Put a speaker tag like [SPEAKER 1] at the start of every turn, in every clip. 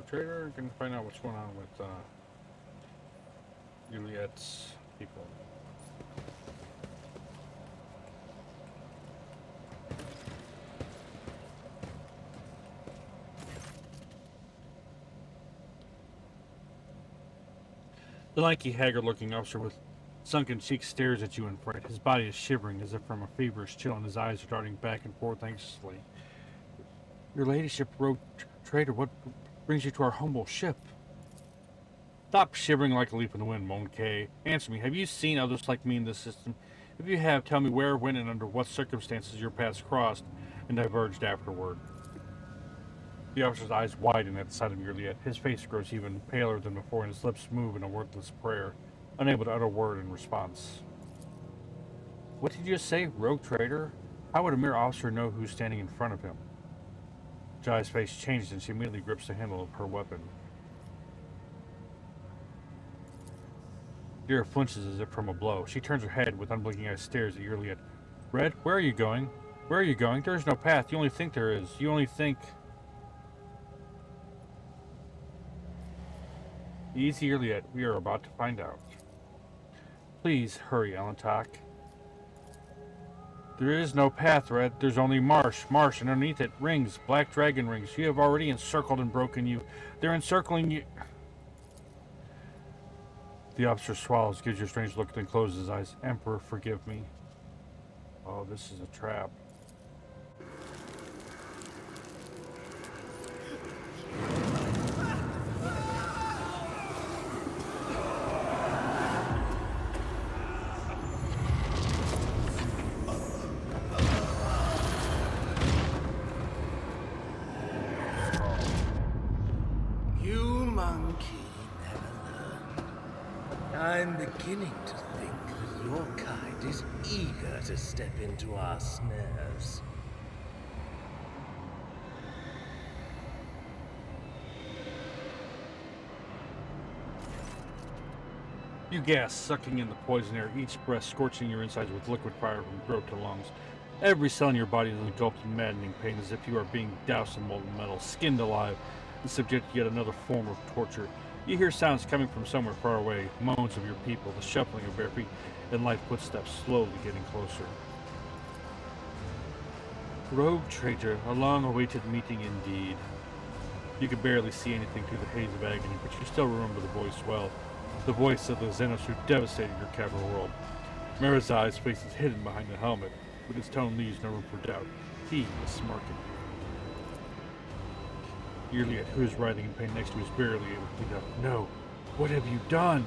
[SPEAKER 1] Trader. Can find out what's going on with Juliet's people. The lanky, haggard-looking officer with sunken cheeks stares at you in fright. His body is shivering as if from a feverish chill, and his eyes are darting back and forth anxiously. Your ladyship, Rogue Trader, what brings you to our humble ship? Stop shivering like a leaf in the wind, moaned Kay. Answer me, have you seen others like me in this system? If you have, tell me where, when, and under what circumstances your paths crossed and diverged afterward. The officer's eyes widen at the sight of Juliet. His face grows even paler than before, and his lips move in a wordless prayer, unable to utter a word in response. What did you say, Rogue Trader? How would a mere officer know who's standing in front of him? Jai's face changed, and she immediately grips the handle of her weapon. Dira flinches as if from a blow. She turns her head with unblinking eyes, stares at Juliet. Red, where are you going? Where are you going? There is no path. You only think there is. You only think... Easy, Juliet. We are about to find out. Please hurry, Alantak. There is no path, Red. There's only marsh. Marsh, and underneath it, rings. Black dragon rings. You have already encircled and broken you. They're encircling you. The officer swallows, gives you a strange look, then closes his eyes. Emperor, forgive me. Oh, this is a trap.
[SPEAKER 2] I'm beginning to think that your kind is eager to step into our snares.
[SPEAKER 1] You gasp, sucking in the poison air, each breath scorching your insides with liquid fire from throat to lungs. Every cell in your body is engulfed in maddening pain, as if you are being doused in molten metal, skinned alive, and subject to yet another form of torture. You hear sounds coming from somewhere far away, moans of your people, the shuffling of bare feet, and light footsteps slowly getting closer. Rogue Trader, a long-awaited meeting indeed. You can barely see anything through the haze of agony, but you still remember the voice well. The voice of the Xenos who devastated your capital world. Marazai's face is hidden behind the helmet, but his tone leaves no room for doubt. He is smirking. Juliet, who is writhing in pain next to you, is barely able to get up. No! What have you done?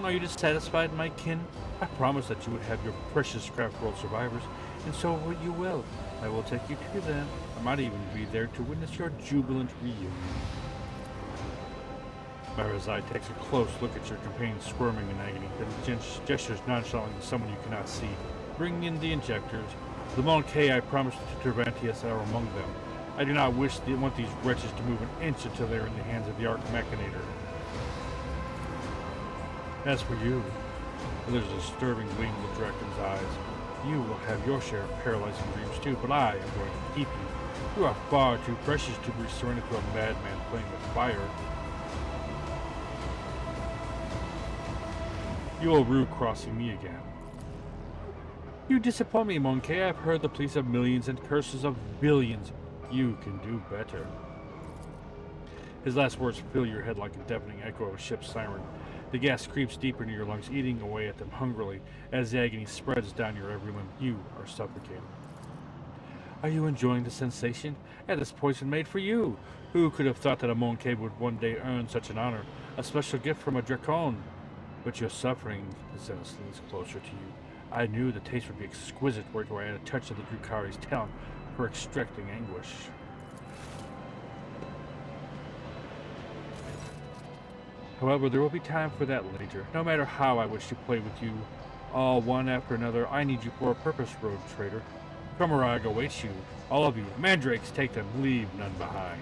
[SPEAKER 1] Are you dissatisfied, my kin? I promised that you would have your precious craft world survivors, and so you will. I will take you to them. I might even be there to witness your jubilant reunion. Marazai takes a close look at your companion squirming in agony, then gestures nonchalantly to someone you cannot see. Bring in the injectors. The Monkey I promised to Tervantius are among them. I do not want these wretches to move an inch until they are in the hands of the Arch Machinator. As for you, there's a disturbing gleam in the Draken's eyes. You will have your share of paralyzing dreams too, but I am going to keep you. You are far too precious to be surrendered to a madman playing with fire. You will rue crossing me again. You disappoint me, Monkey. I've heard the pleas of millions and curses of billions. You can do better. His last words fill your head like a deafening echo of a ship's siren. The gas creeps deeper into your lungs, eating away at them hungrily. As the agony spreads down your every limb, you are suffocating. Are you enjoying the sensation? And this poison made for you! Who could have thought that a Monkey would one day earn such an honor? A special gift from a Dracon? But your suffering, the Xenos leans closer to you. I knew the taste would be exquisite were to add a touch of the Drukhari's talent for extracting anguish. However, there will be time for that later. No matter how I wish to play with you, all one after another, I need you for a purpose, Rogue Trader. Kumarag awaits you. All of you. Mandrakes, take them. Leave none behind.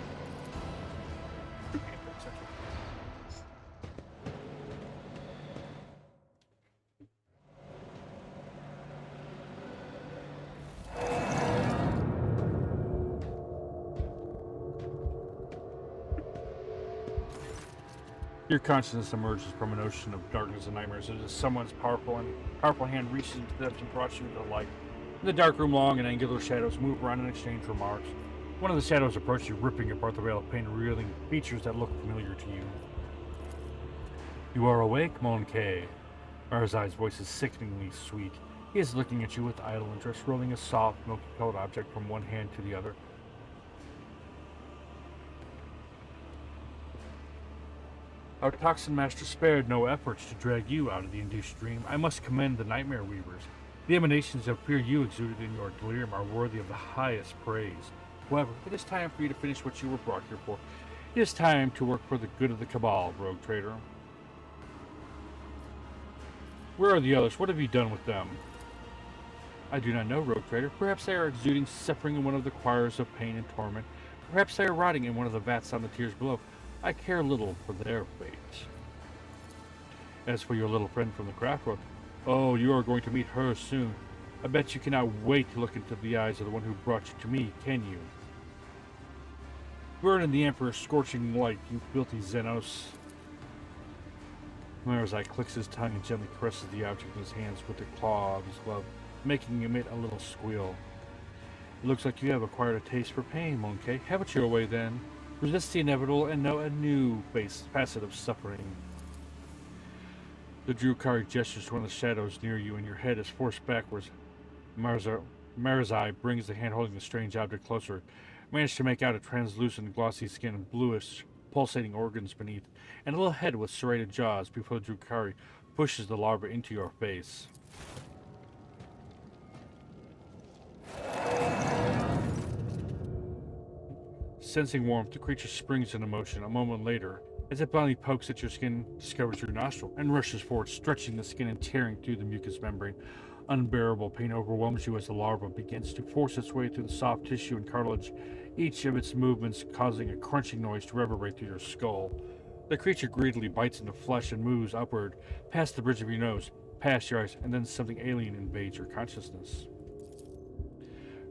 [SPEAKER 1] Your consciousness emerges from an ocean of darkness and nightmares as someone's powerful hand reaches into the depths and brought you to the light. In the dark room, long and angular shadows move around and exchange remarks. One of the shadows approaches you, ripping apart the veil of pain and revealing features that look familiar to you. You are awake, Mon K. Marzai's voice is sickeningly sweet. He is looking at you with idle interest, rolling a soft, milky-colored object from one hand to the other. Our Toxin Master spared no efforts to drag you out of the induced dream. I must commend the Nightmare Weavers. The emanations of fear you exuded in your delirium are worthy of the highest praise. However, it is time for you to finish what you were brought here for. It is time to work for the good of the Cabal, rogue trader. Where are the others? What have you done with them? I do not know, rogue trader. Perhaps they are exuding suffering in one of the choirs of pain and torment. Perhaps they are rotting in one of the vats on the tiers below. I care little for their fate. As for your little friend from the craft world, oh, you are going to meet her soon. I bet you cannot wait to look into the eyes of the one who brought you to me, can you? Burn in the Emperor's scorching light, you filthy Xenos. Marzai clicks his tongue and gently caresses the object in his hands with the claw of his glove, making him emit a little squeal. It looks like you have acquired a taste for pain, Mon K. Have it your way, then. Resist the inevitable and know a new facet of suffering. The Drukhari gestures to one of the shadows near you, and your head is forced backwards. Marzai brings the hand holding the strange object closer, managed to make out a translucent, glossy skin and bluish, pulsating organs beneath, and a little head with serrated jaws before the Drukhari pushes the larva into your face. Sensing warmth, the creature springs into motion. A moment later, as it blindly pokes at your skin, discovers your nostril, and rushes forward, stretching the skin and tearing through the mucous membrane. Unbearable pain overwhelms you as the larva begins to force its way through the soft tissue and cartilage, each of its movements causing a crunching noise to reverberate through your skull. The creature greedily bites into flesh and moves upward, past the bridge of your nose, past your eyes, and then something alien invades your consciousness.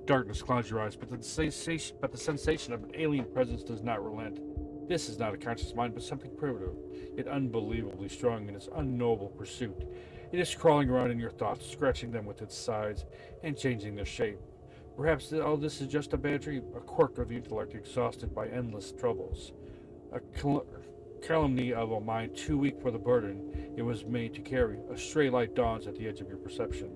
[SPEAKER 1] Darkness clouds your eyes, but the sensation of an alien presence does not relent. This is not a conscious mind, but something primitive, yet unbelievably strong in its unknowable pursuit. It is crawling around in your thoughts, scratching them with its sides, and changing their shape. Perhaps all this is just a bad dream, a quirk of the intellect exhausted by endless troubles. A calumny of a mind too weak for the burden it was made to carry. A stray light dawns at the edge of your perception.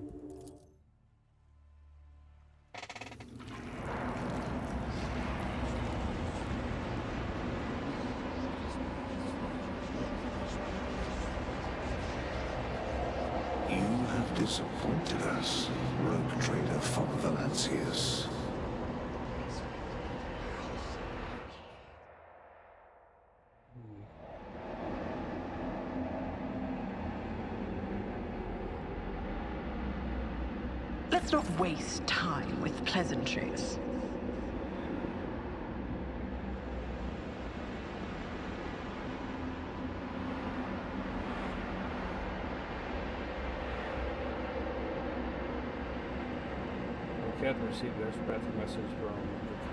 [SPEAKER 3] Disappointed us, rogue trader from Valancius.
[SPEAKER 4] Let's not waste time with pleasantries.
[SPEAKER 1] Captain received the extra message from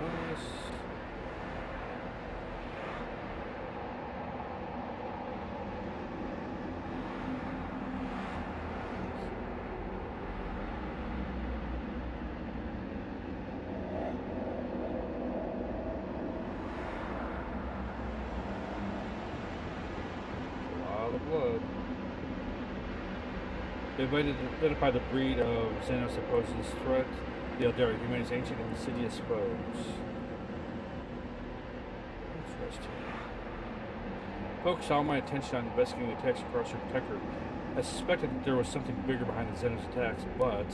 [SPEAKER 1] Draconis. A lot of blood. They identify the breed of Xenos that poses this threat. The Eldari, humanity's ancient and insidious foes. Interesting. Focus all my attention on investigating the attacks across your protector. I suspected that there was something bigger behind the Xenos attacks, but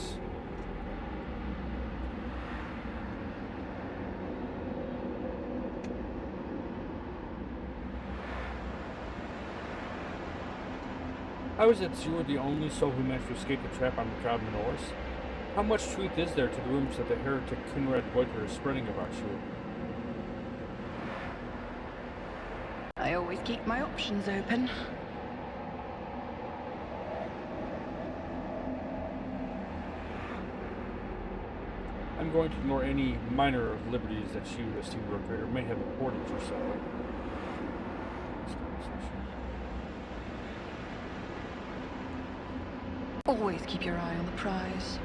[SPEAKER 1] how is it you were the only soul who managed to escape the trap on Macabre Minors? How much truth is there to the rumors that the heretic Kunrad Voiker is spreading about you?
[SPEAKER 4] I always keep my options open.
[SPEAKER 1] I'm going to ignore any minor liberties that you, esteemed rogue trader, may have afforded yourself.
[SPEAKER 4] Always keep your eye on the prize.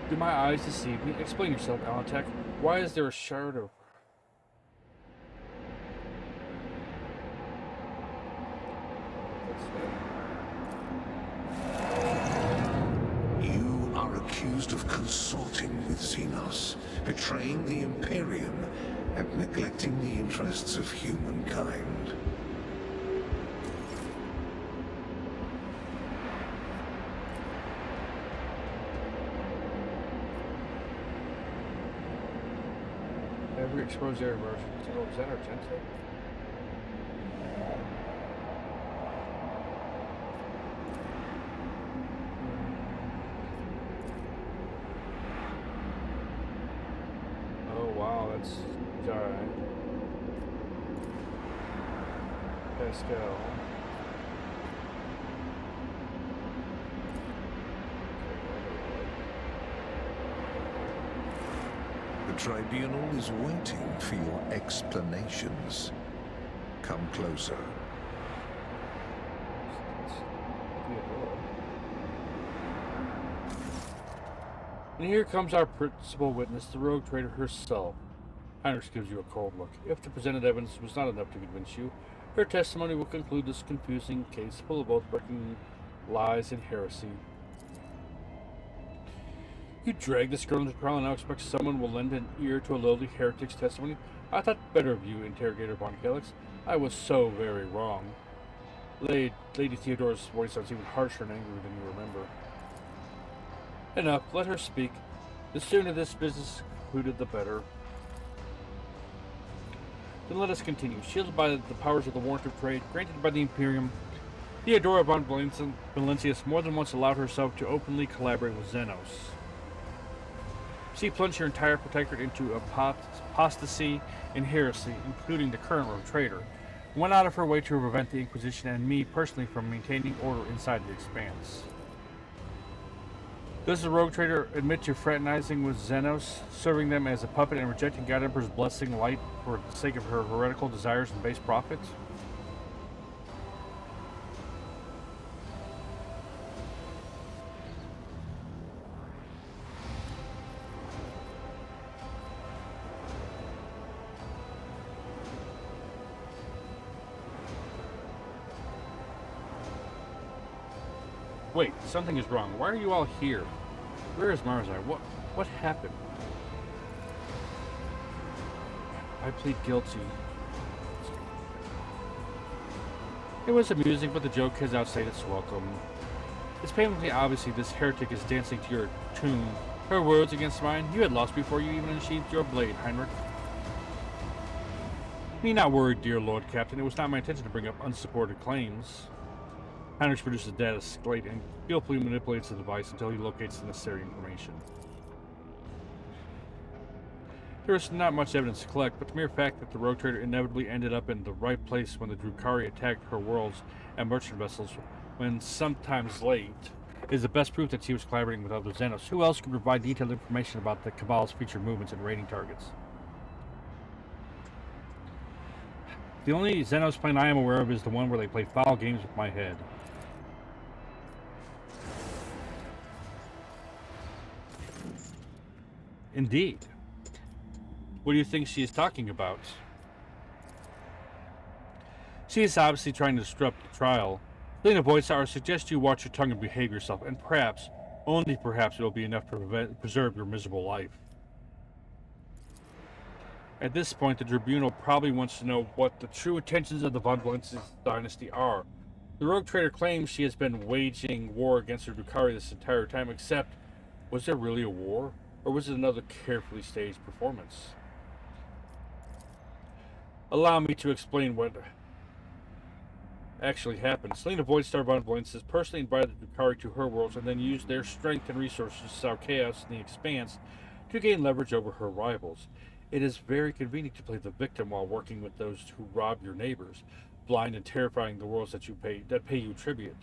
[SPEAKER 1] Do my eyes deceive me? Explain yourself, Alantek. Why is there a shard of...
[SPEAKER 3] You are accused of consorting with Xenos, betraying the Imperium, and neglecting the interests of humankind.
[SPEAKER 1] Every exposed air version. Oh, is that our Gentile? Oh wow, that's giant. Pascal.
[SPEAKER 3] The Tribunal is waiting for your explanations. Come closer.
[SPEAKER 1] And here comes our principal witness, the rogue trader herself. Heinrich gives you a cold look. If the presented evidence was not enough to convince you, her testimony will conclude this confusing case full of both breaking lies and heresy. You drag this girl into trial and now expect someone will lend an ear to a lowly heretic's testimony? I thought better of you, Interrogator Von Calyx. I was so very wrong. Lady Theodora's voice sounds even harsher and angrier than you remember. Enough, let her speak. The sooner this business is concluded, the better. Then let us continue. Shielded by the powers of the warrant of trade granted by the Imperium, Theodora von Valencius more than once allowed herself to openly collaborate with Xenos. She plunged her entire protectorate into apostasy and heresy, including the current rogue trader, and went out of her way to prevent the Inquisition and me personally from maintaining order inside the Expanse. Does the rogue trader admit to fraternizing with Xenos, serving them as a puppet and rejecting God Emperor's blessing light for the sake of her heretical desires and base profits? Wait, something is wrong. Why are you all here? Where is Marzai? What happened? I plead guilty. It was amusing, but the joke has outstayed its welcome. It's painfully obvious this heretic is dancing to your tune. Her words against mine, you had lost before you even unsheathed your blade, Heinrich. Be not worried, dear Lord Captain. It was not my intention to bring up unsupported claims. Heinrich produces a data slate and skillfully manipulates the device until he locates the necessary information. There is not much evidence to collect, but the mere fact that the rogue trader inevitably ended up in the right place when the Drukhari attacked her worlds and merchant vessels, when sometimes late, is the best proof that she was collaborating with other Xenos. Who else could provide detailed information about the Cabal's future movements and raiding targets? The only Xenos plane I am aware of is the one where they play foul games with my head. Indeed. What do you think she is talking about? She is obviously trying to disrupt the trial. Lena Voice-Hour suggests you watch your tongue and behave yourself, and perhaps, only perhaps, it will be enough to preserve your miserable life. At this point, the Tribunal probably wants to know what the true intentions of the Von Valencius dynasty are. The rogue trader claims she has been waging war against the Drukhari this entire time, except, was there really a war? Or was it another carefully staged performance? Allow me to explain what actually happened. Selena Voidstar Von Valencius personally invited the Drukhari to her worlds and then used their strength and resources to sow chaos in the Expanse to gain leverage over her rivals. It is very convenient to play the victim while working with those who rob your neighbors, blind and terrifying the worlds that pay you tribute.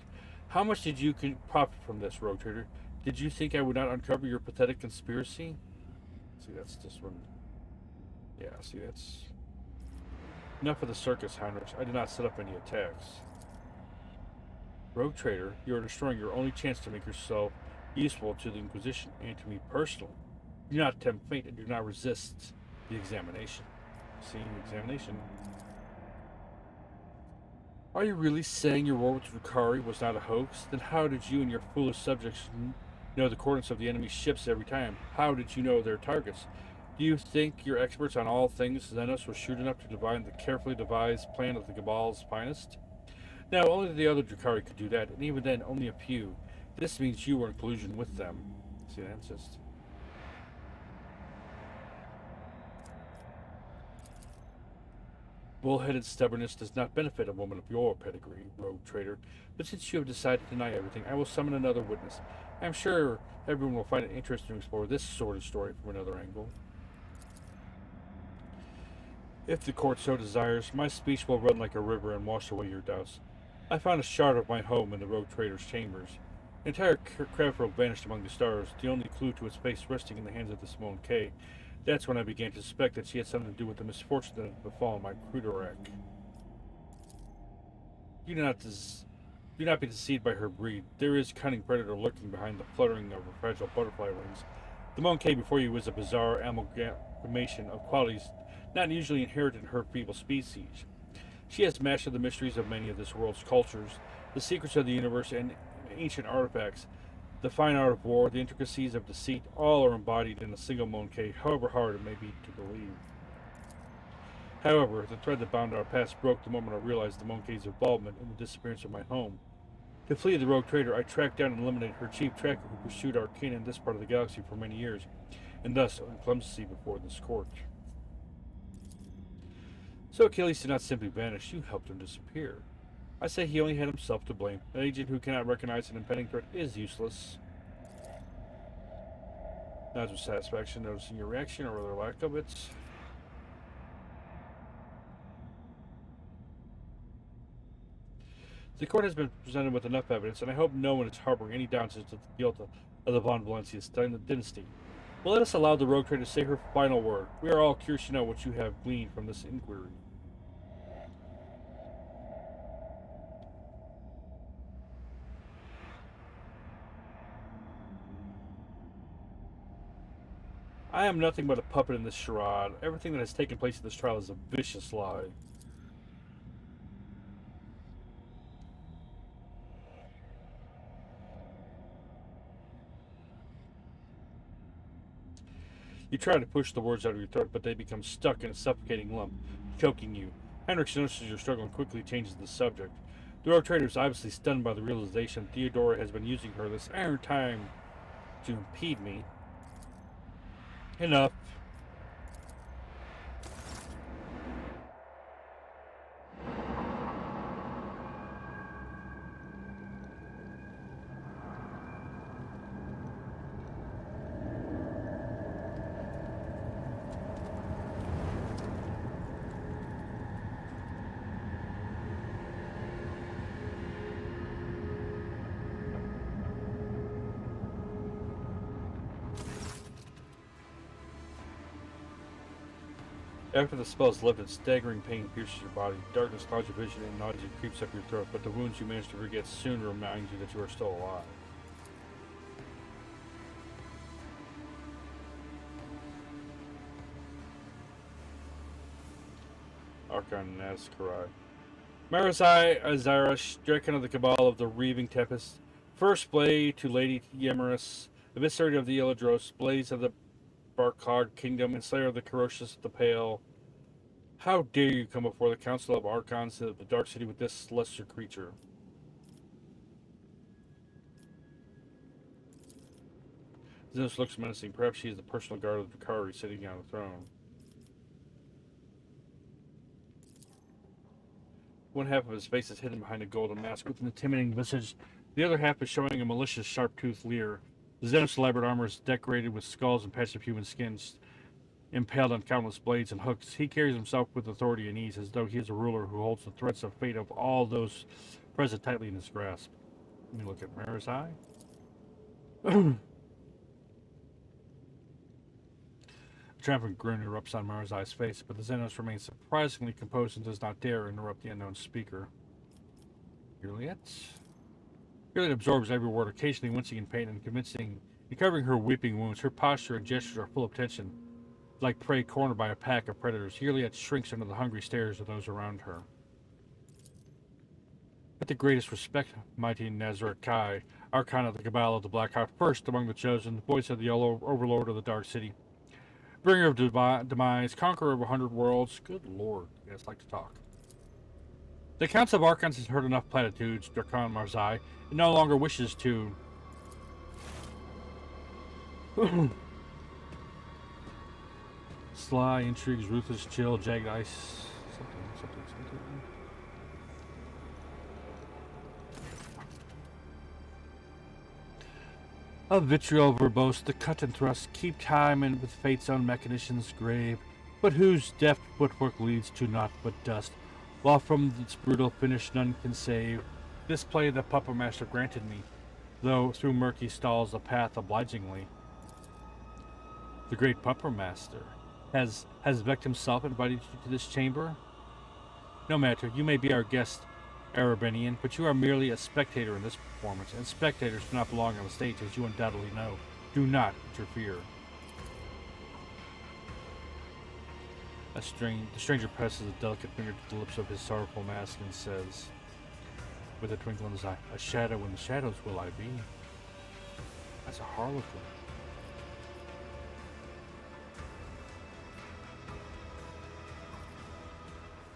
[SPEAKER 1] How much did you profit from this, rogue trader? Did you think I would not uncover your pathetic conspiracy? See, that's this one. Yeah, see, that's... Enough of the circus, Heinrich. I did not set up any attacks. Rogue Trader, you are destroying your only chance to make yourself useful to the Inquisition and to me personally. Do not tempt fate and do not resist the examination. See, examination. Are you really saying your war with Drukhari was not a hoax? Then how did you and your foolish subjects know the coordinates of the enemy's ships every time? How did you know their targets? Do you think your experts on all things Xenos were shrewd enough to divine the carefully devised plan of the Cabal's finest? Now, only the other Drukhari could do that, and even then, only a few. This means you were in collusion with them. See, that's just... Bull-headed stubbornness does not benefit a woman of your pedigree, Rogue Trader. But since you have decided to deny everything, I will summon another witness. I am sure everyone will find it interesting to explore this sort of story from another angle. If the court so desires, my speech will run like a river and wash away your doubts. I found a shard of my home in the Rogue Trader's chambers. The entire craft world vanished among the stars, the only clue to its face resting in the hands of the Simone K. That's when I began to suspect that she had something to do with the misfortune that had befallen my Crudorak. Do not be deceived by her breed. There is a cunning predator lurking behind the fluttering of her fragile butterfly wings. The Monkey before you was a bizarre amalgamation of qualities not usually inherent in her feeble species. She has mastered the mysteries of many of this world's cultures, the secrets of the universe, and ancient artifacts. The fine art of war, the intricacies of deceit, all are embodied in a single Monkey, however hard it may be to believe. However, the thread that bound our past broke the moment I realized the Monkey's involvement in the disappearance of my home. To flee the Rogue Trader, I tracked down and eliminated her chief tracker who pursued our kin in this part of the galaxy for many years, and thus earned clemency before this court. So Achilles did not simply vanish, you helped him disappear. I say he only had himself to blame. An agent who cannot recognize an impending threat is useless. Not with satisfaction noticing your reaction, or rather lack of it. The court has been presented with enough evidence, and I hope no one is harboring any doubts as to the guilt of the Von Valencius dynasty. But let us allow the Rogue Trader to say her final word. We are all curious to know what you have gleaned from this inquiry. I am nothing but a puppet in this charade. Everything that has taken place in this trial is a vicious lie. You try to push the words out of your throat, but they become stuck in a suffocating lump, choking you. Henrik notices your struggle and quickly changes the subject. The Rogue Trader is obviously stunned by the realization Theodora has been using her this iron time to impede me. Enough. After the spell is lifted, staggering pain pierces your body. Darkness clouds your vision and nausea creeps up your throat, but the wounds you manage to forget soon remind you that you are still alive. Archon Nazcarai. Marizai Azara, stricken of the Cabal of the Reaving Tempest, first blade to Lady Yemerus, eviscerator of the Illidros, blaze of the Barcog Kingdom, and slayer of the Ferocious of the Pale. How dare you come before the Council of Archons of the Dark City with this lesser creature? Xenos looks menacing. Perhaps she is the personal guard of the Drukhari sitting on the throne. One half of his face is hidden behind a golden mask with an intimidating visage. The other half is showing a malicious, sharp-toothed leer. The Xenos' elaborate armor is decorated with skulls and patches of human skins, impaled on countless blades and hooks. He carries himself with authority and ease, as though he is a ruler who holds the threats of fate of all those present tightly in his grasp. Let me look at Mara's eye. A triumphant grin erupts on Mara's eye's face, but the Xenos remains surprisingly composed and does not dare interrupt the unknown speaker. Juliet? Your absorbs every word, occasionally wincing in pain and covering her weeping wounds. Her posture and gestures are full of tension, like prey cornered by a pack of predators. Juliet shrinks under the hungry stares of those around her. With the greatest respect, mighty Nazareth Kai, Archon of the Cabal of the Black Heart, first among the chosen, the voice of the yellow overlord of the Dark City, bringer of demise, conqueror of 100 worlds. Good lord, you guys like to talk. The Council of Archons has heard enough platitudes, Drakon Marzai, and no longer wishes to sly intrigues, ruthless chill, jagged ice, something. Of vitriol verbose, the cut and thrust keep time and with fate's own machinations grave, but whose deft footwork leads to naught but dust, while from its brutal finish none can save. This play the Puppet Master granted me, though through murky stalls a path obligingly. The great Puppet Master has Vect himself invited you to this chamber? No matter, you may be our guest, Arabinian, but you are merely a spectator in this performance, and spectators do not belong on the stage, as you undoubtedly know. Do not interfere. The stranger presses a delicate finger to the lips of his sorrowful mask and says, with a twinkle in his eye, "A shadow in the shadows will I be." That's a harlequin.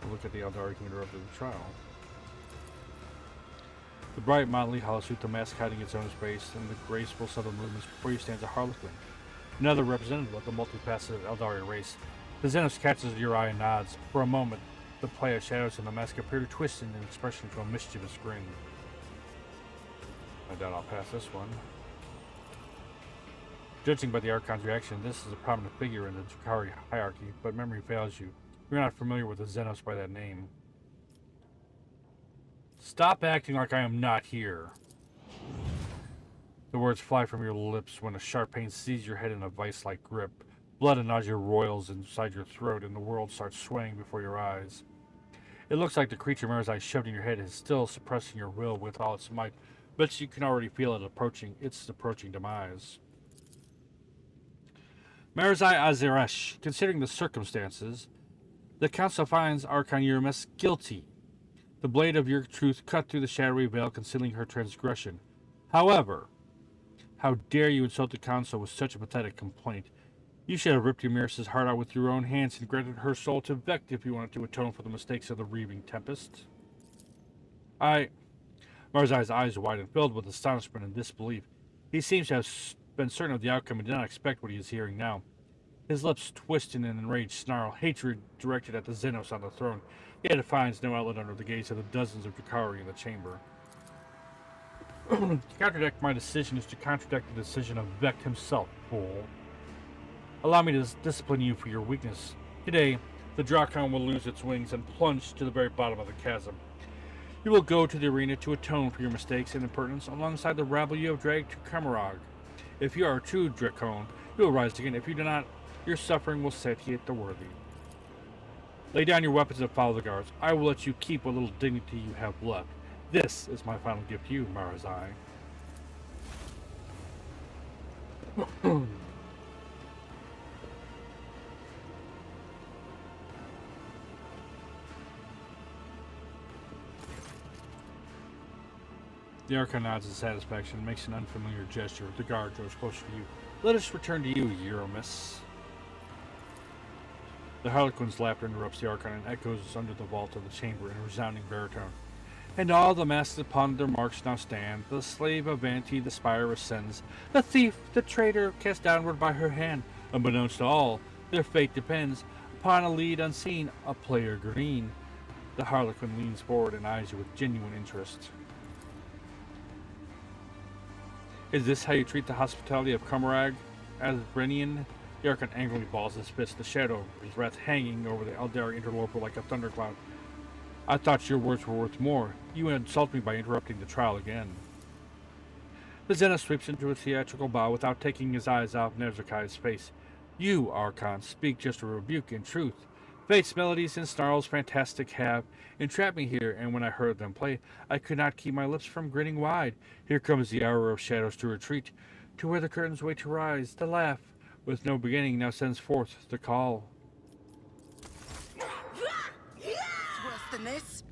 [SPEAKER 1] We'll look at the Eldari who interrupted the trial. The bright, motley hollow-suit, the mask hiding its own space, and the graceful subtle movements before you stands a harlequin, another representative of the multifaceted Eldari race. The Xenos catches your eye and nods. For a moment, the play of shadows in the mask appear to twist in an expression to a mischievous grin. I doubt I'll pass this one. Judging by the Archon's reaction, this is a prominent figure in the Drakari hierarchy, but memory fails you. You're not familiar with the Xenos by that name. Stop acting like I am not here. The words fly from your lips when a sharp pain seizes your head in a vice-like grip. Blood and nausea roils inside your throat, and the world starts swaying before your eyes. It looks like the creature Marzai shoved in your head is still suppressing your will with all its might, but you can already feel it approaching its approaching demise. Marzai Azeresh, considering the circumstances, the council finds Archon Urames guilty. The blade of your truth cut through the shadowy veil concealing her transgression. However, how dare you insult the council with such a pathetic complaint? You should have ripped Urames' heart out with your own hands and granted her soul to Vect if you wanted to atone for the mistakes of the Reaving Tempest. Marzai's eyes widened, filled with astonishment and disbelief. He seems to have been certain of the outcome and did not expect what he is hearing now. His lips twist in an enraged snarl, hatred directed at the Xenos on the throne, yet it finds no outlet under the gaze of the dozens of Drakari in the chamber. To contradict my decision is to contradict the decision of Vect himself, fool. Allow me to discipline you for your weakness. Today, the Drakon will lose its wings and plunge to the very bottom of the chasm. You will go to the arena to atone for your mistakes and impertinence alongside the rabble you have dragged to Camarog. If you are a true Drakon, you will rise again. If you do not, your suffering will satiate the worthy. Lay down your weapons and follow the guards. I will let you keep what little dignity you have left. This is my final gift to you, Marazai. The Archon nods in satisfaction and makes an unfamiliar gesture. The guard draws closer to you. Let us return to you, Urames. The Harlequin's laughter interrupts the Archon and echoes under the vault of the chamber in a resounding baritone. And all the masks upon their marks now stand. The slave of vanity the spire ascends. The thief, the traitor, cast downward by her hand. Unbeknownst to all, their fate depends upon a lead unseen, a player green. The Harlequin leans forward and eyes you with genuine interest. Is this how you treat the hospitality of Camarag, Asbrenian? The Archon angrily balls his fist, the shadow of his wrath hanging over the Eldari interloper like a thundercloud. I thought your words were worth more. You insult me by interrupting the trial again. The Xenos sweeps into a theatrical bow without taking his eyes off Nezarkai's face. You, Archon, speak just a rebuke in truth. Fate's melodies and snarls fantastic have entrapped me here, and when I heard them play, I could not keep my lips from grinning wide. Here comes the hour of shadows to retreat, to where the curtains wait to rise. The laugh, with no beginning, now sends forth the call.
[SPEAKER 4] It's worse than this.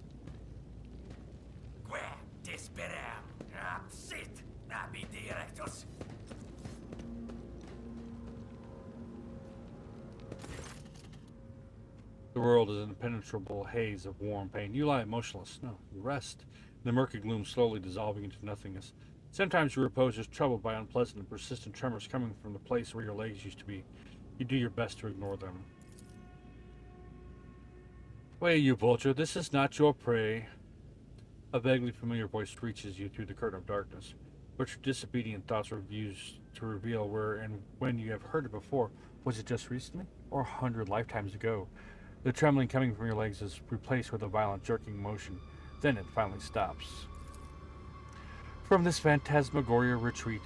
[SPEAKER 1] The world is an impenetrable haze of warm pain. You lie motionless. No, you rest. The murky gloom slowly dissolving into nothingness. Sometimes you repose as troubled by unpleasant and persistent tremors coming from the place where your legs used to be. You do your best to ignore them. Wait, you vulture, this is not your prey. A vaguely familiar voice reaches you through the curtain of darkness, but your disobedient thoughts refuse to reveal where and when you have heard it before. Was it just recently, or 100 lifetimes ago? The trembling coming from your legs is replaced with a violent jerking motion. Then it finally stops. From this phantasmagoria retreat,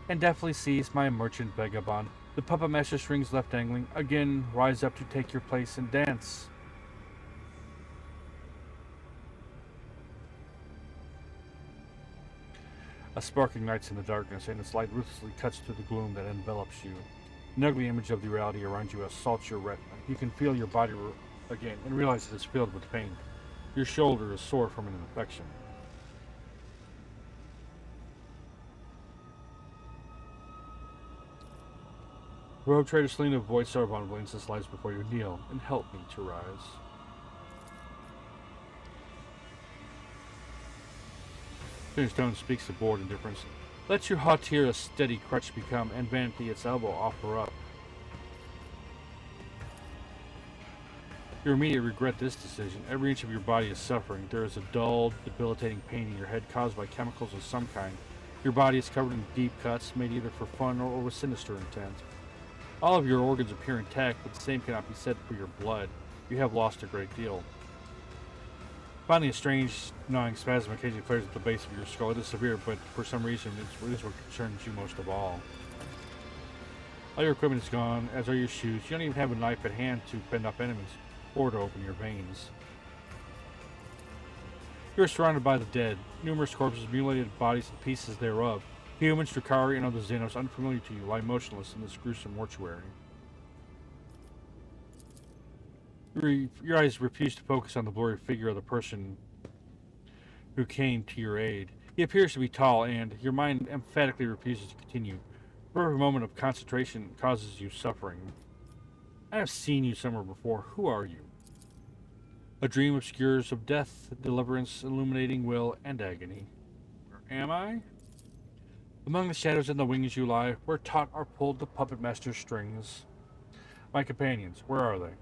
[SPEAKER 1] and deftly seize my merchant vagabond, the puppet master strings left dangling, again rise up to take your place and dance. A spark ignites in the darkness, and its light ruthlessly cuts through the gloom that envelops you. An ugly image of the reality around you assaults your retina. You can feel your body again and realize it is filled with pain. Your shoulder is sore from an infection. Rogue Trader Selena voice Sarban Blinces lies before you. Kneel and help me to rise. Stone speaks to bored indifference. Let your hauteur a steady crutch become, and vanity its elbow offer up. You immediately regret this decision. Every inch of your body is suffering. There is a dull, debilitating pain in your head caused by chemicals of some kind. Your body is covered in deep cuts, made either for fun or with sinister intent. All of your organs appear intact, but the same cannot be said for your blood. You have lost a great deal. Finally, a strange, gnawing spasm occasionally flares at the base of your skull. It is severe, but for some reason, it is what concerns you most of all. All your equipment is gone, as are your shoes. You don't even have a knife at hand to fend off enemies, or to open your veins. You are surrounded by the dead, numerous corpses, mutilated bodies, and pieces thereof. Humans, Drakari, and other Xenos unfamiliar to you lie motionless in this gruesome mortuary. Your eyes refuse to focus on the blurry figure of the person who came to your aid. He appears to be tall, and your mind emphatically refuses to continue. Every moment of concentration causes you suffering. I have seen you somewhere before. Who are you? A dream obscures of death, deliverance, illuminating will, and agony. Where am I? Among the shadows and the wings you lie, where taut are pulled the puppet master's strings. My companions, where are they?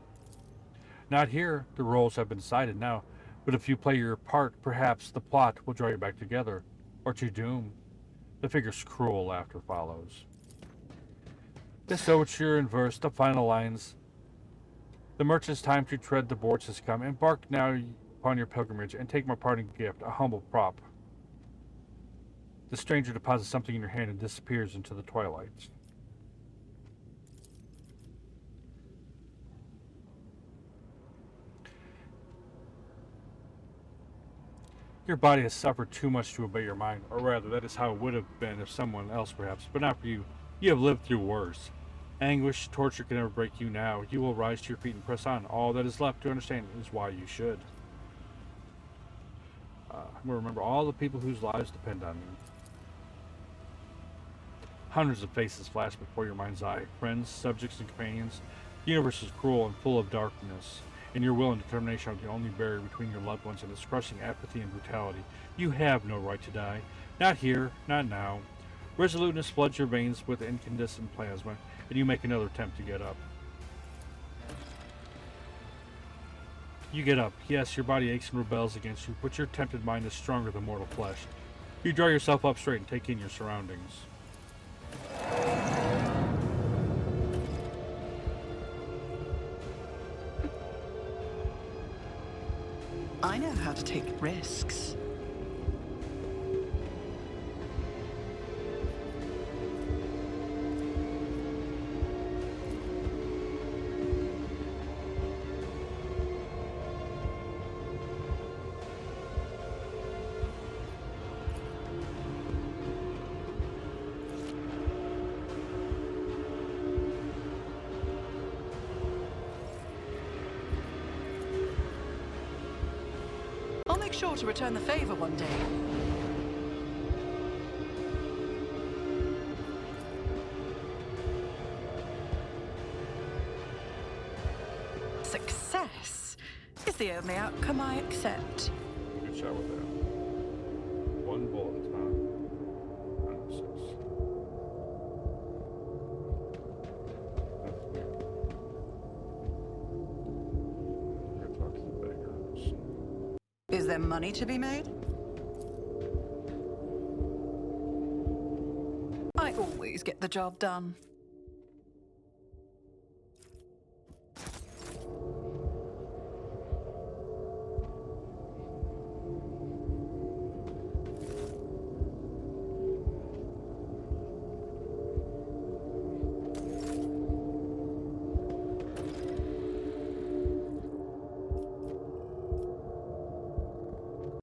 [SPEAKER 1] Not here. The roles have been decided now, but if you play your part, perhaps the plot will draw you back together, or to doom. The figure's cruel laughter follows. This overture in verse, the final lines. The merchant's time to tread the boards has come. Embark now upon your pilgrimage, and take my parting gift, a humble prop. The stranger deposits something in your hand and disappears into the twilight. Your body has suffered too much to obey your mind, or rather, that is how it would have been if someone else perhaps, but not for you. You have lived through worse. Anguish, torture can never break you now. You will rise to your feet and press on. All that is left to understand is why you should. Remember all the people whose lives depend on you. Hundreds of faces flash before your mind's eye. Friends, subjects, and companions. The universe is cruel and full of darkness, and your will and determination are the only barrier between your loved ones and its crushing apathy and brutality. You have no right to die. Not here, not now. Resoluteness floods your veins with incandescent plasma, and you make another attempt to get up. You get up. Yes, your body aches and rebels against you, but your tempted mind is stronger than mortal flesh. You draw yourself up straight and take in your surroundings.
[SPEAKER 4] I know how to take risks. make sure to return the favor one day. Success is the only outcome I accept.
[SPEAKER 1] Good shot with that. One bullet, huh? 96. That's weird. Gotta talk to the beggars.
[SPEAKER 4] Is there money to be made? I always get the job done.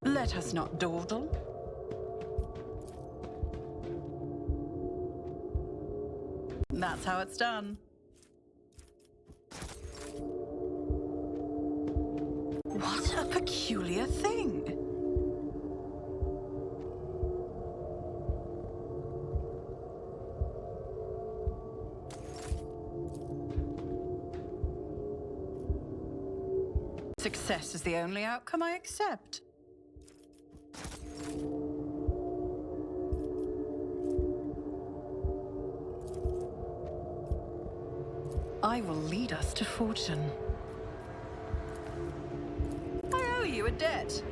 [SPEAKER 4] Let us not dawdle. That's how it's done. What a peculiar thing. Success is the only outcome I accept. I will lead us to fortune. I owe you a debt.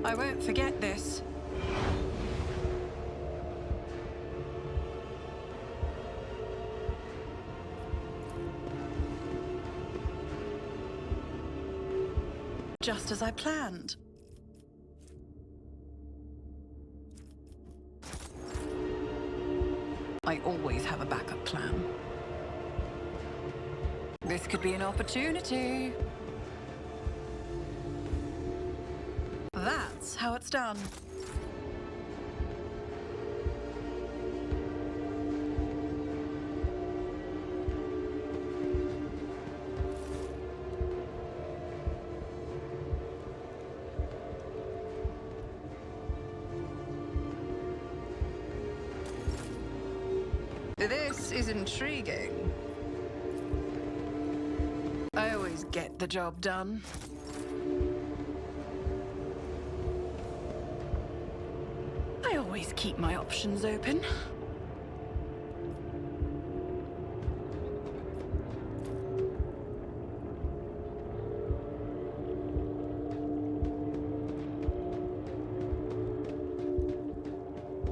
[SPEAKER 4] I won't forget this. Just as I planned. I always have a backup plan. This could be an opportunity. That's how it's done. This is intriguing. I always get the job done. I always keep my options open.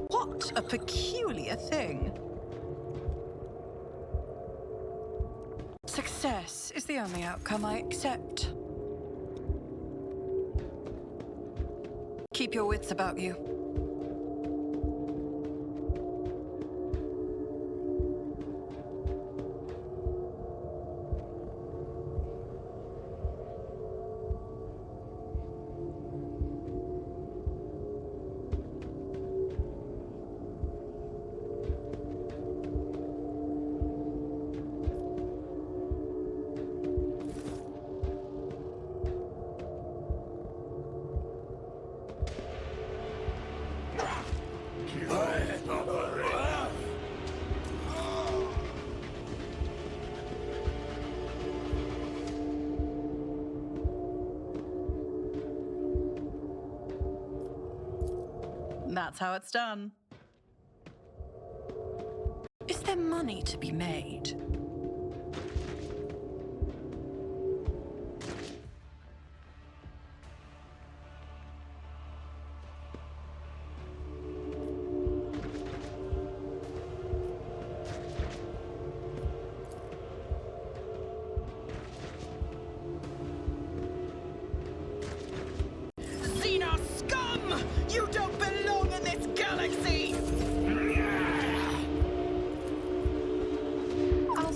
[SPEAKER 4] What a peculiar thing. Success is the only outcome I accept. Keep your wits about you. That's how it's done. Is there money to be made? You don't belong in this galaxy! I'll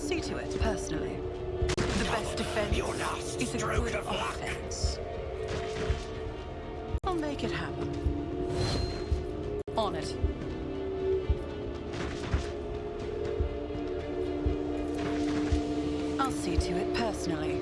[SPEAKER 4] make it happen. On it. I'll see to it personally.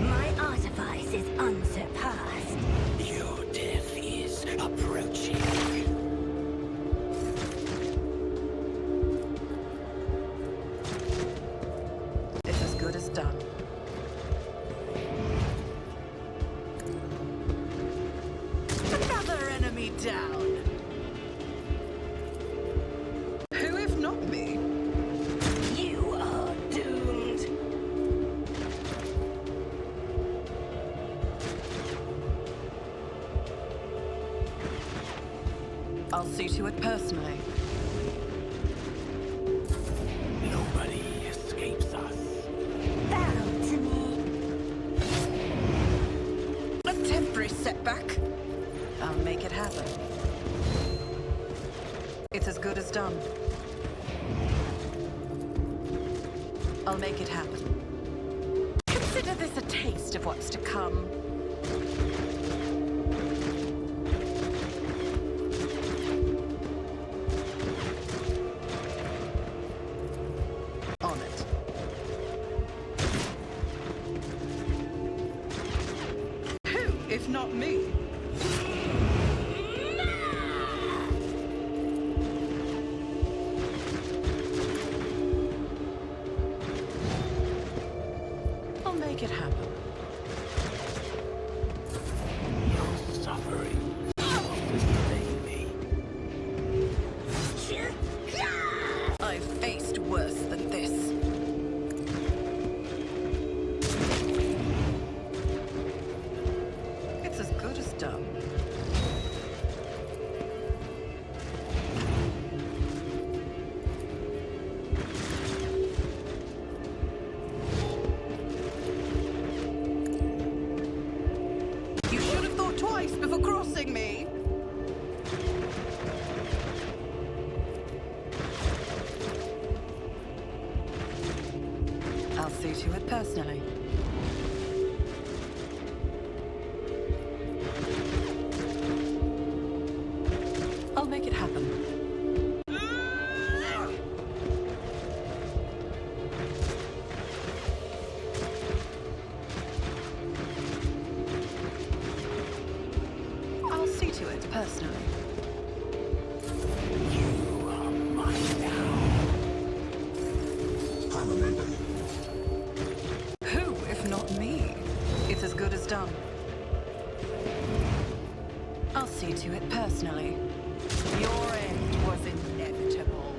[SPEAKER 5] My artifice is unsurpassed.
[SPEAKER 2] Your death is approaching.
[SPEAKER 4] It's as good as done. Another enemy down. Who if not me?
[SPEAKER 5] You are doomed.
[SPEAKER 4] I'll see to it personally.
[SPEAKER 2] Nobody escapes us.
[SPEAKER 5] Bow to me.
[SPEAKER 4] A temporary setback. I'll make it happen. It's as good as done. I'll make it happen. Consider this a taste of what's to come. On it. Who, if not me? I'll make it happen.
[SPEAKER 2] Your suffering will sustain me.
[SPEAKER 4] I've faced worse than this. It's as good as done. You should have thought twice before crossing me. I'll see to it personally. I'll make it happen. I'll see to it personally.
[SPEAKER 2] You are mine now.
[SPEAKER 4] Who, if not me? It's as good as done. I'll see to it personally. Your end was inevitable.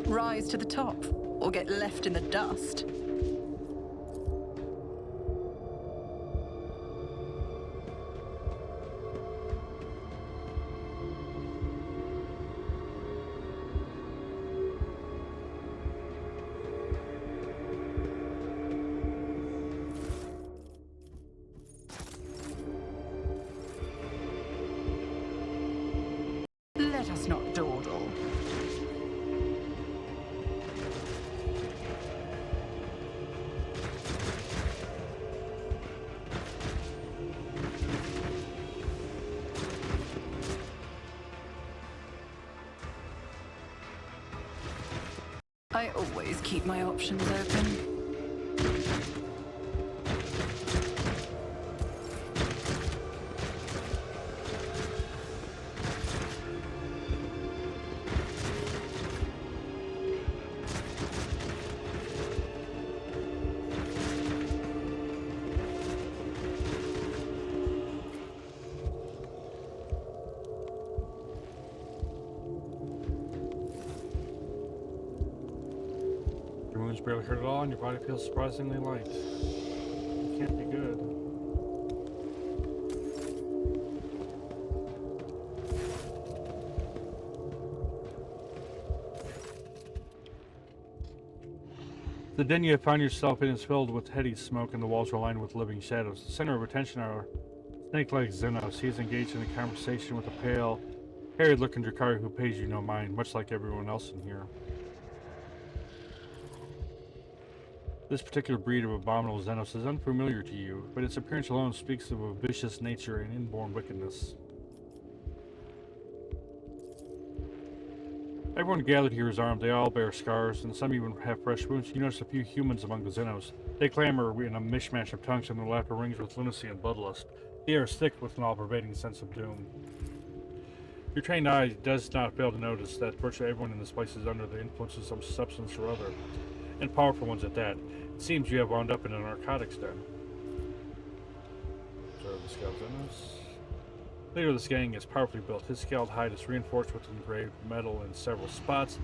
[SPEAKER 4] Rise to the top, or get left in the dust. Let us not dawdle. I always keep my options open.
[SPEAKER 1] Your wounds barely hurt at all, and your body feels surprisingly light. It can't be good. The den you have found yourself in is filled with heady smoke and the walls are lined with living shadows. The center of attention are snake-like Xenos. He is engaged in a conversation with a pale, harried-looking Drakari who pays you no mind, much like everyone else in here. This particular breed of abominable Xenos is unfamiliar to you, but its appearance alone speaks of a vicious nature and inborn wickedness. Everyone gathered here is armed. They all bear scars, and some even have fresh wounds. You notice a few humans among the Xenos. They clamor in a mishmash of tongues, and their laughter rings with lunacy and bloodlust. The air is thick with an all-pervading sense of doom. Your trained eye does not fail to notice that virtually everyone in this place is under the influence of some substance or other, and powerful ones at that. It seems you have wound up in a narcotics den. So the scouts in this. Leader of this gang is powerfully built. His scaled hide is reinforced with engraved metal in several spots.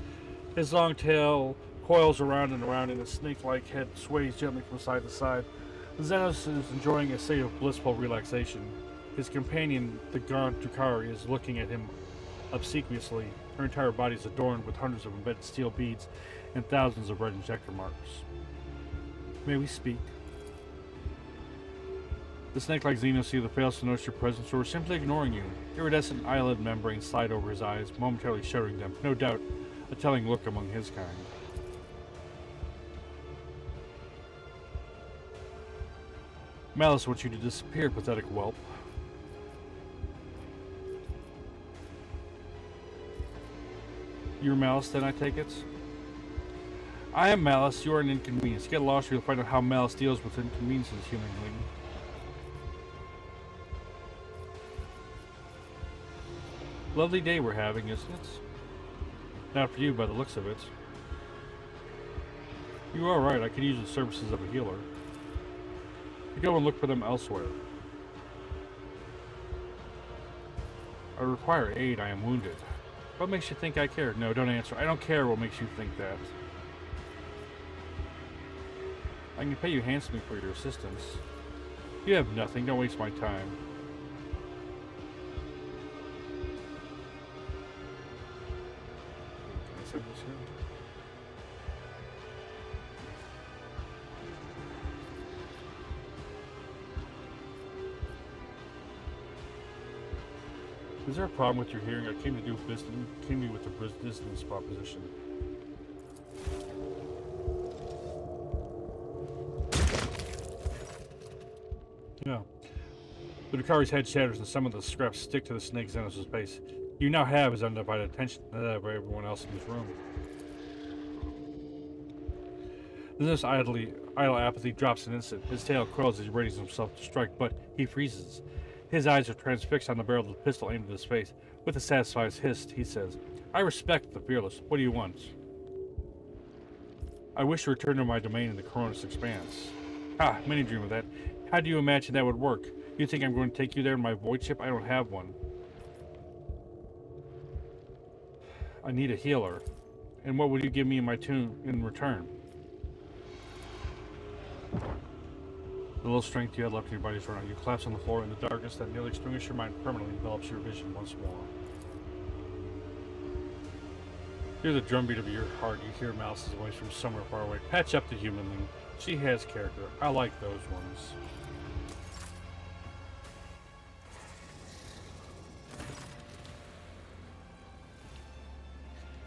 [SPEAKER 1] His long tail coils around and around, and his snake-like head sways gently from side to side. The Xenos is enjoying a state of blissful relaxation. His companion, the gaunt Drakari, is looking at him obsequiously. Her entire body is adorned with hundreds of embedded steel beads and thousands of red injector marks. May we speak? The snake-like Xenos either fails to notice your presence or is simply ignoring you. Iridescent eyelid membranes slide over his eyes, momentarily shuttering them. No doubt, a telling look among his kind. Malice wants you to disappear, pathetic whelp. You're Malice, then, I take it? I am Malice. You are an inconvenience. Get lost or you'll find out how Malice deals with inconveniences, humanly. Lovely day we're having, isn't it? Not for you by the looks of it. You are right, I could use the services of a healer. You go and look for them elsewhere. I require aid, I am wounded. What makes you think I care? No, don't answer. I don't care what makes you think that. I can pay you handsomely for your assistance. You have nothing, don't waste my time. Is there a problem with your hearing? I came to with the business proposition. No. The Drakari's head shatters and some of the scraps stick to the snake Xenos' base. You now have his undivided attention, and that of everyone else in this room. Xenos idle apathy drops an instant. His tail curls as he readies himself to strike, but he freezes. His eyes are transfixed on the barrel of the pistol aimed at his face. With a satisfied hiss, he says, I respect the fearless. What do you want? I wish to return to my domain in the Coronis Expanse. Ah, many dream of that. How do you imagine that would work? You think I'm going to take you there in my void ship? I don't have one. I need a healer. And what would you give me in my tomb in return? The little strength you had left in your body is run out. You collapse on the floor in the darkness that nearly extinguishes your mind permanently envelops your vision once more. Hear the drumbeat of your heart. You hear Malice's voice from somewhere far away. Patch up the humanling. She has character. I like those ones.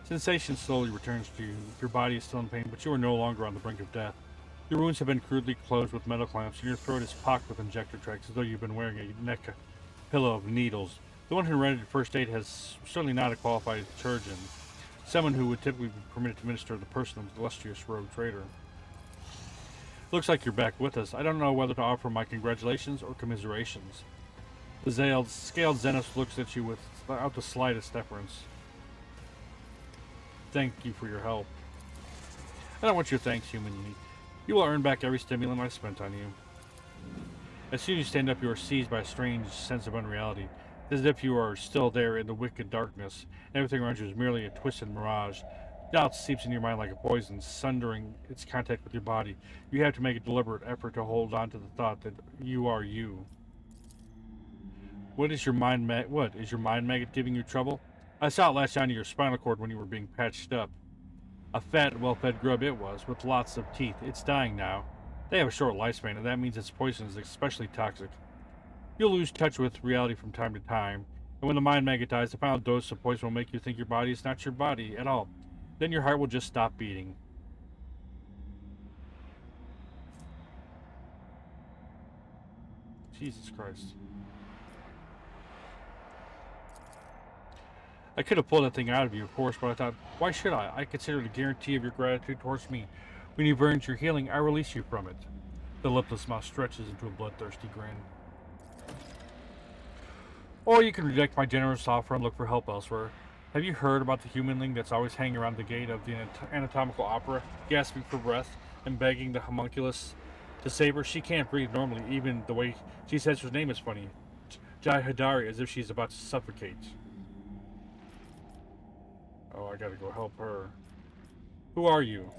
[SPEAKER 1] Sensation slowly returns to you. Your body is still in pain, but you are no longer on the brink of death. Your wounds have been crudely closed with metal clamps, and your throat is pocked with injector tracks, as though you've been wearing a neck pillow of needles. The one who rendered first aid has certainly not a qualified surgeon, someone who would typically be permitted to administer the person of the illustrious rogue trader. Looks like you're back with us. I don't know whether to offer my congratulations or commiserations. The scaled Xenos looks at you without the slightest deference. Thank you for your help. I don't want your thanks, humanly. You will earn back every stimulant I spent on you. As soon as you stand up, you are seized by a strange sense of unreality, as if you are still there in the wicked darkness, and everything around you is merely a twisted mirage. Doubt seeps into your mind like a poison, sundering its contact with your body. You have to make a deliberate effort to hold on to the thought that you are you. What is your mind maggot giving you trouble? I saw it latch onto your spinal cord when you were being patched up. A fat, well-fed grub it was, with lots of teeth. It's dying now. They have a short lifespan, and that means its poison is especially toxic. You'll lose touch with reality from time to time, and when the mind maggot dies, the final dose of poison will make you think your body is not your body at all. Then your heart will just stop beating. Jesus Christ. I could have pulled that thing out of you, of course, but I thought, why should I? I consider it a guarantee of your gratitude towards me. When you've earned your healing, I release you from it. The lipless mouth stretches into a bloodthirsty grin. Or you can reject my generous offer and look for help elsewhere. Have you heard about the humanling that's always hanging around the gate of the anatomical opera, gasping for breath and begging the homunculus to save her? She can't breathe normally, even the way she says her name is funny. Jai Hadari, as if she's about to suffocate. Oh, I gotta go help her. Who are you?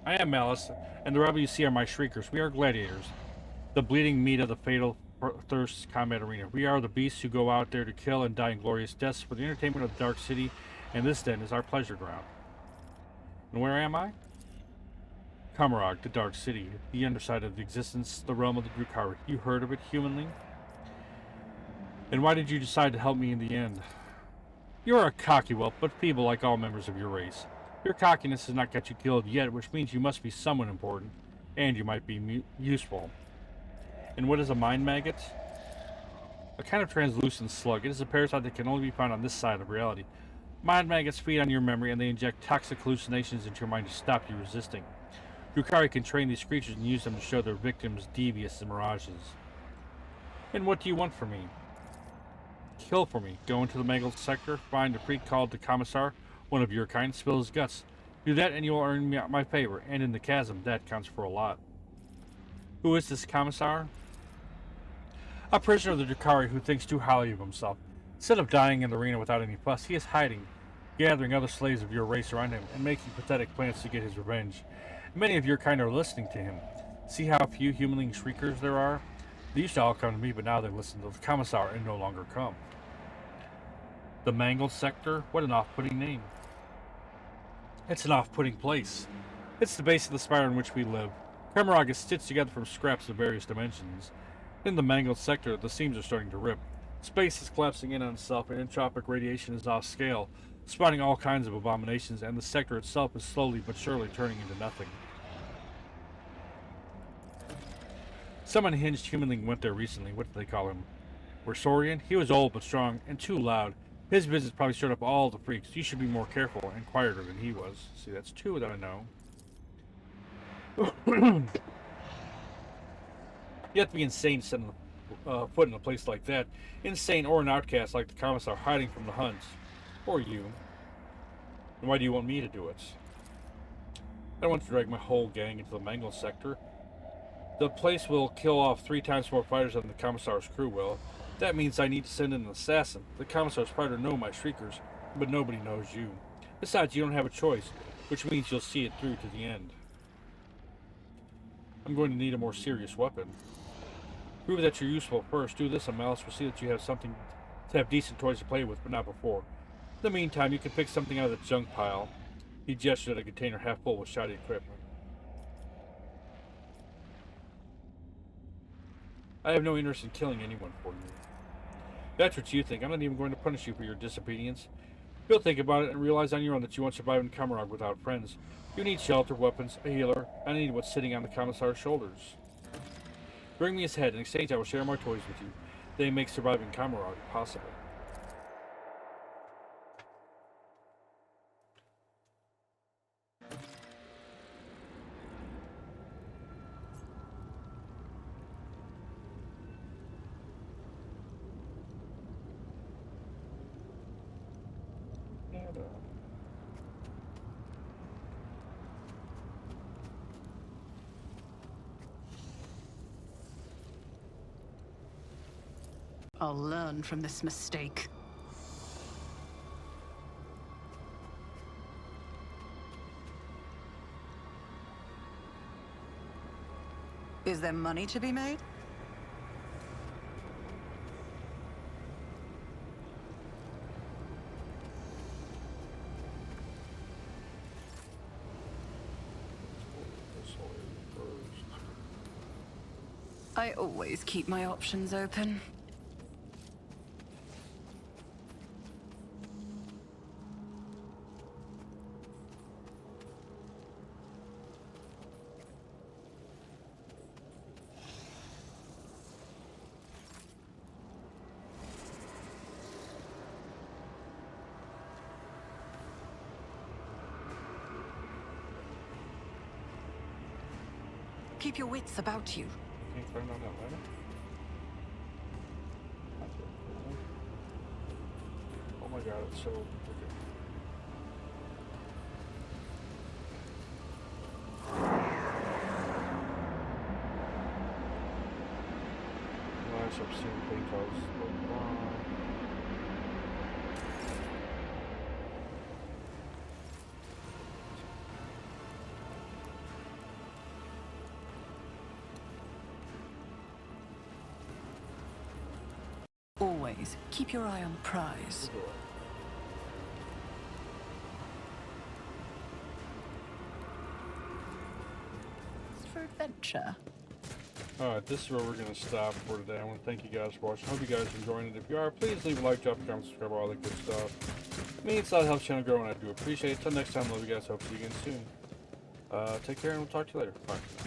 [SPEAKER 1] I am Malice, and the rebel you see are my shriekers. We are gladiators, the bleeding meat of the fatal thirst combat arena. We are the beasts who go out there to kill and die in glorious deaths for the entertainment of the Dark City, and this den is our pleasure ground. And where am I? Kamarag, the Dark City, the underside of the existence, the realm of the Drukhari. You heard of it, humanling? And why did you decide to help me in the end? You are a cocky whelp, but feeble like all members of your race. Your cockiness has not got you killed yet, which means you must be someone important, and you might be useful. And what is a mind maggot? A kind of translucent slug. It is a parasite that can only be found on this side of reality. Mind maggots feed on your memory, and they inject toxic hallucinations into your mind to stop you resisting. Drukhari can train these creatures and use them to show their victims devious mirages. And what do you want from me? Kill for me. Go into the mangled sector, find a freak called the Commissar, one of your kind, spill his guts. Do that and you will earn my favor, and in the chasm, that counts for a lot. Who is this Commissar? A prisoner of the Drukhari who thinks too highly of himself. Instead of dying in the arena without any fuss, he is hiding, gathering other slaves of your race around him, and making pathetic plans to get his revenge. Many of your kind are listening to him. See how few humanling shriekers there are? They used to all come to me, but now they listen to the Commissar and no longer come. The Mangled Sector? What an off-putting name. It's an off-putting place. It's the base of the spire in which we live. Kamarag is stitched together from scraps of various dimensions. In the Mangled Sector, the seams are starting to rip. Space is collapsing in on itself, and entropic radiation is off scale, spawning all kinds of abominations, and the sector itself is slowly but surely turning into nothing. Some unhinged humanling went there recently. What did they call him? Warsorian? He was old but strong, and too loud. His visits probably stirred up all the freaks. You should be more careful and quieter than he was. See, that's two that I know. You have to be insane to set foot in a place like that. Insane or an outcast like the Commissar hiding from the hunts. Or you. And why do you want me to do it? I don't want to drag my whole gang into the Mangled Sector. The place will kill off 3 times more fighters than the Commissar's crew will. That means I need to send in an assassin. The Commissar's fighter know my shriekers, but nobody knows you. Besides, you don't have a choice, which means you'll see it through to the end. I'm going to need a more serious weapon. Prove that you're useful first. Do this, and Malice will see that you have something to have decent toys to play with, but not before. In the meantime, you can pick something out of the junk pile. He gestured at a container half full with shoddy equipment. I have no interest in killing anyone for you. That's what you think. I'm not even going to punish you for your disobedience. You'll think about it and realize on your own that you won't survive in Kamarag without friends. You need shelter, weapons, a healer. I need what's sitting on the Commissar's shoulders. Bring me his head. In exchange, I will share my toys with you. They make surviving Kamarag possible.
[SPEAKER 4] I'll learn from this mistake. Is there money to be made? I always keep my options open. Keep your wits about you.
[SPEAKER 1] Can't climb down that ladder. That's it. Oh my god, it's so wicked. Last I've seen things I was like, wow.
[SPEAKER 4] Always keep your eye on the prize. It's for adventure.
[SPEAKER 1] Alright, this is where we're going to stop for today. I want to thank you guys for watching. I hope you guys enjoyed it. If you are, please leave a like, drop a comment, subscribe, all that good stuff. It means a lot, helps the channel grow, and I do appreciate it. Until next time, love you guys. Hope to see you again soon. Take care, and we'll talk to you later. Bye.